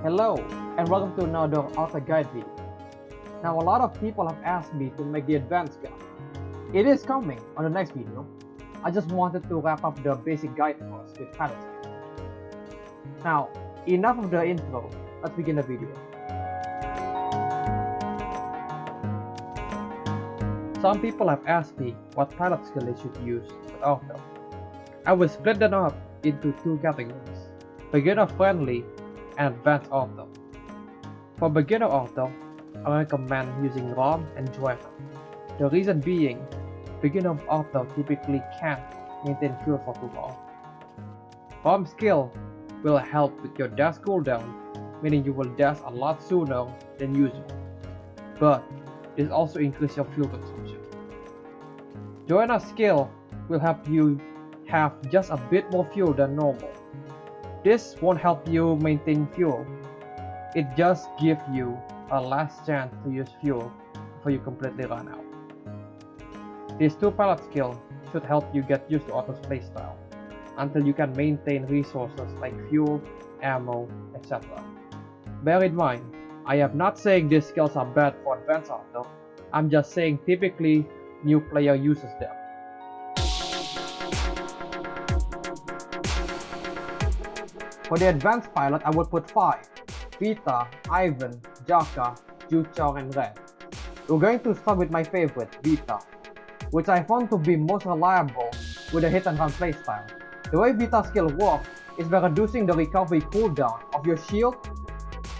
Hello, and welcome to another author guide video. Now, a lot of people have asked me to make the advanced guide. It is coming on the next video. I just wanted to wrap up the basic guide first with pilot skill. Now, enough of the intro, let's begin the video. Some people have asked me what pilot skill they should use with author. I will split them up into two categories: beginner friendly and advanced author. For beginner author, I recommend using ROM and driver. The reason being, beginner author typically can't maintain fuel for too long. ROM skill will help with your dash cooldown, meaning you will dash a lot sooner than usual, but this also increases your fuel consumption. Joiner skill will help you have just a bit more fuel than normal. This won't help you maintain fuel, it just gives you a last chance to use fuel before you completely run out. These two pilot skills should help you get used to Otto's playstyle until you can maintain resources like fuel, ammo, etc. Bear in mind, I am not saying these skills are bad for advanced Otto, I'm just saying typically new player uses them. For the advanced pilot, I would put 5: Vita, Ivan, Jaka, Juchong, and Red. We're going to start with my favorite, Vita, which I found to be most reliable with a hit and run playstyle. The way Vita skill works is by reducing the recovery cooldown of your shield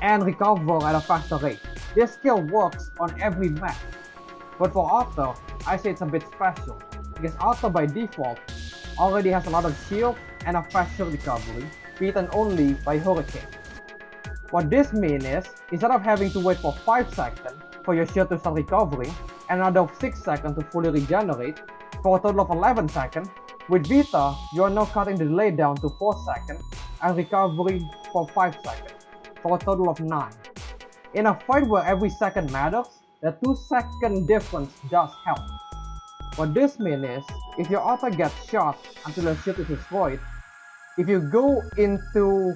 and recover at a faster rate. This skill works on every map, but for Otto, I say it's a bit special, because Otto by default already has a lot of shield and a faster recovery, beaten only by Hurricane. What this means is, instead of having to wait for 5 seconds for your shield to start recovering, and another 6 seconds to fully regenerate, for a total of 11 seconds, with Vita, you are now cutting the delay down to 4 seconds, and recovery for 5 seconds, for a total of 9. In a fight where every second matters, the 2-second difference does help. What this means is, if your auto gets shot until your shield is destroyed, if you go into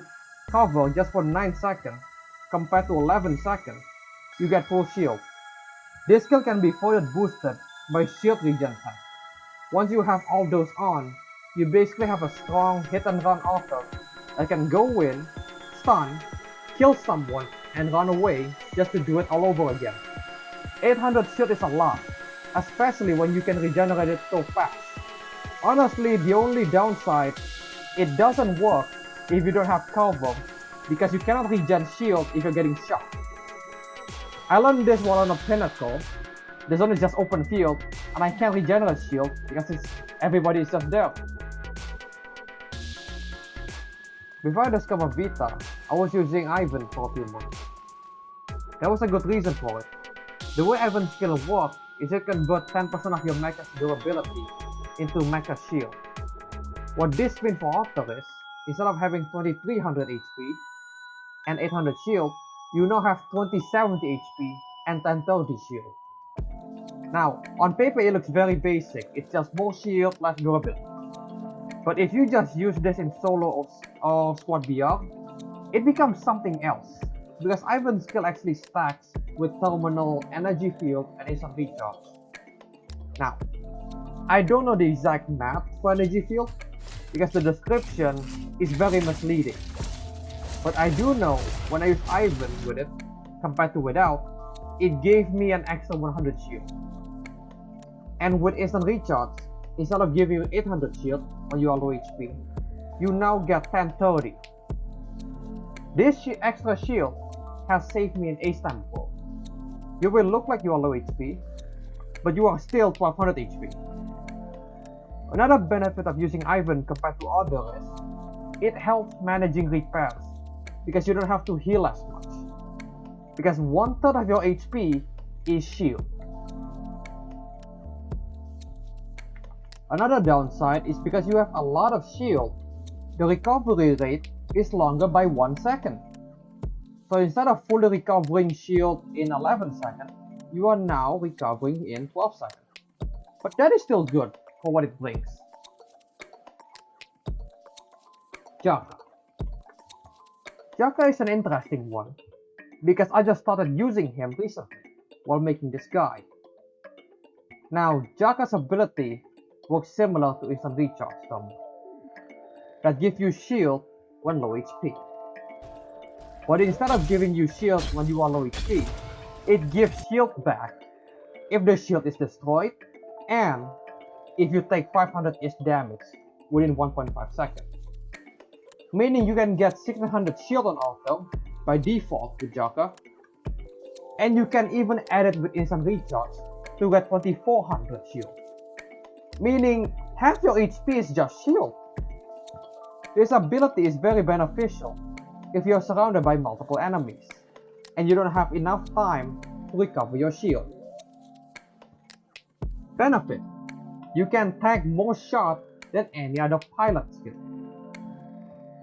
cover just for 9 seconds compared to 11 seconds, you get full shield. This skill can be further boosted by shield regen tech. Once you have all those on, you basically have a strong hit and run author that can go in, stun, kill someone, and run away just to do it all over again. 800 shield is a lot, especially when you can regenerate it so fast. Honestly, the only downside, it doesn't work if you don't have cover, because you cannot regen shield if you're getting shot. I learned this while on a pinnacle. The zone is just open field, and I can't regenerate shield because everybody is just there. Before I discovered Vita, I was using Ivan for a few months. There was a good reason for it. The way Ivan's skill works is it converts 10% of your mecha's durability into mecha shield. What this means for Otto is, instead of having 2300 HP and 800 shield, you now have 2070 HP and 1030 shield. Now, on paper it looks very basic, it's just more shield, less durability. But if you just use this in solo or squad BR, it becomes something else, because Ivan's skill actually stacks with terminal, energy field, and instant recharge. Now, I don't know the exact map for energy field, because the description is very misleading. But I do know when I use Ivan with it, compared to without, it gave me an extra 100 shield. And with instant recharge, instead of giving you 800 shield when you are low HP, you now get 1030. This extra shield has saved me an ace time before. You will look like you are low HP, but you are still 1200 HP. Another benefit of using Ivan compared to others is, it helps managing repairs, because you don't have to heal as much. because 1/3 of your HP is shield. Another downside is because you have a lot of shield, the recovery rate is longer by 1 second. So instead of fully recovering shield in 11 seconds, you are now recovering in 12 seconds. But that is still good for what it brings. Jaka. Jaka is an interesting one, because I just started using him recently while making this guide. Now, Jaka's ability works similar to instant recharge summon, that gives you shield when low HP. But instead of giving you shield when you are low HP, it gives shield back if the shield is destroyed and if you take 500-ish damage within 1.5 seconds. Meaning you can get 1600 shield on auto by default with Jaka, and you can even add it with instant recharge to get 2400 shield. Meaning half your HP is just shield. This ability is very beneficial if you're surrounded by multiple enemies and you don't have enough time to recover your shield. Benefit: you can tank more shots than any other pilot skill.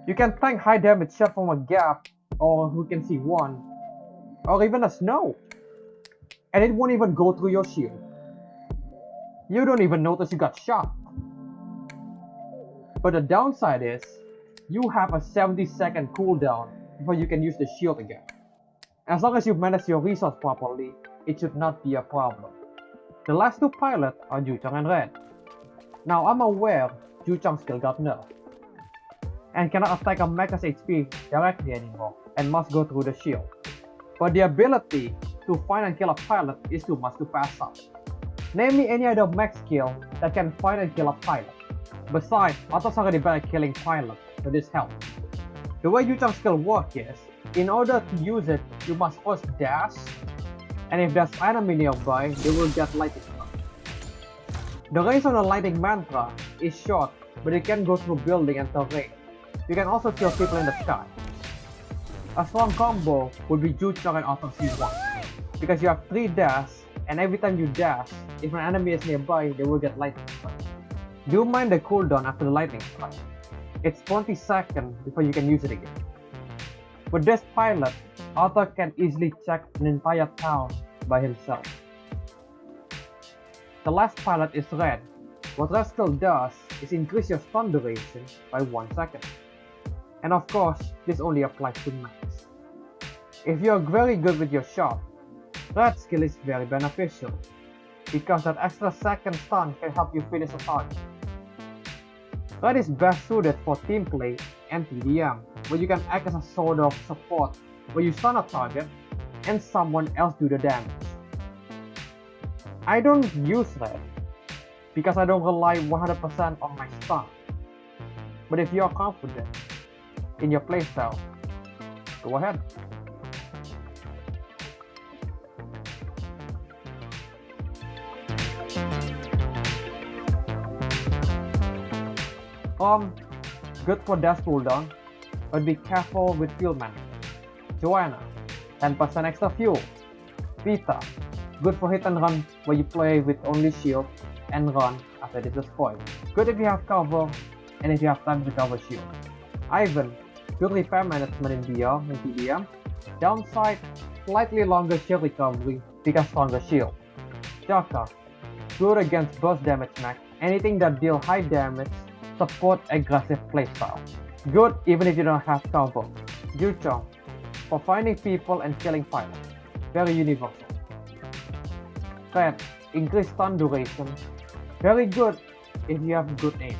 You can tank high damage shot from a gap or who can see one, or even a snow, and it won't even go through your shield. You don't even notice you got shot. But the downside is, you have a 70-second cooldown before you can use the shield again. As long as you manage your resource properly, it should not be a problem. The last two pilots are Juchang and Red. Now I'm aware Juchang's skill got nerfed, and cannot attack a max HP directly anymore, and must go through the shield. But the ability to find and kill a pilot is too much to pass up. Name me any other max skill that can find and kill a pilot. Besides, Atlas already better killing pilot, so this helps. The way Juchang's skill works is, in order to use it, you must first dash, and if there's enemy nearby, they will get lightning struck. The range on the lightning mantra is short, but it can go through building and terrain. You can also kill people in the sky. A strong combo would be Juchang and Atlas C1, because you have 3 dash, and every time you dash, if an enemy is nearby, they will get lightning strike. Do mind the cooldown after the lightning strike. It's 20 seconds before you can use it again. With this pilot, Arthur can easily check an entire town by himself. The last pilot is Red. What Red skill does is increase your stun duration by 1 second. And of course, this only applies to max. If you're very good with your shot, Red skill is very beneficial, because that extra second stun can help you finish a target. Red is best suited for team play and TDM, where you can act as a sort of support where you stun a target and someone else do the damage. I don't use Red because I don't rely 100% on my stun, but if you are confident in your playstyle, go ahead. Good for dash cooldown, but be careful with fuel management. Joanna, 10% extra fuel. Vita, good for hit and run where you play with only shield and run after it is destroyed. Good if you have cover and if you have time to cover shield. Ivan, good repair management in BR and TDM. Downside, slightly longer shield recovery because stronger shield. Jaka, good against burst damage max, anything that deals high damage, support aggressive playstyle. Good even if you don't have cover. Juchang, for finding people and killing pilots, very universal. Red, increased stun duration, very good if you have good aim.